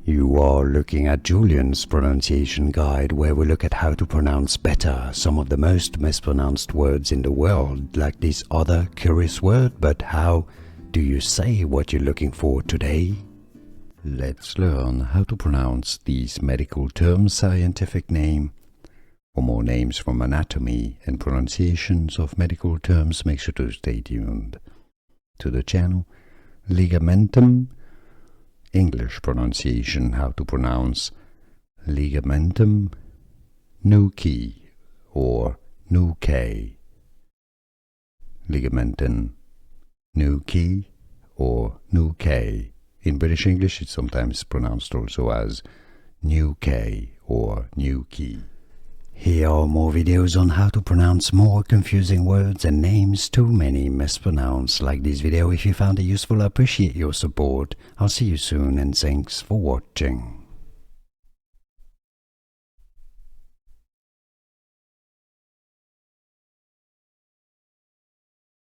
You are looking at Julian's pronunciation guide, where we look at how to pronounce better some of the most mispronounced words in the world, like this other curious word. But how do you say what you're looking for today? Let's learn how to pronounce these medical terms' scientific name. For more names from anatomy and pronunciations of medical terms, make sure to stay tuned to the channel. Ligamentum, English pronunciation, how to pronounce Ligamentum Nuchae or Nuchae. Ligamentum Nuchae or Nuchae. In British English, it's sometimes pronounced also as Nuchae or Nuchae. Here are more videos on how to pronounce more confusing words and names too many mispronounced. Like this video if you found it useful. I appreciate your support. I'll see you soon and thanks for watching.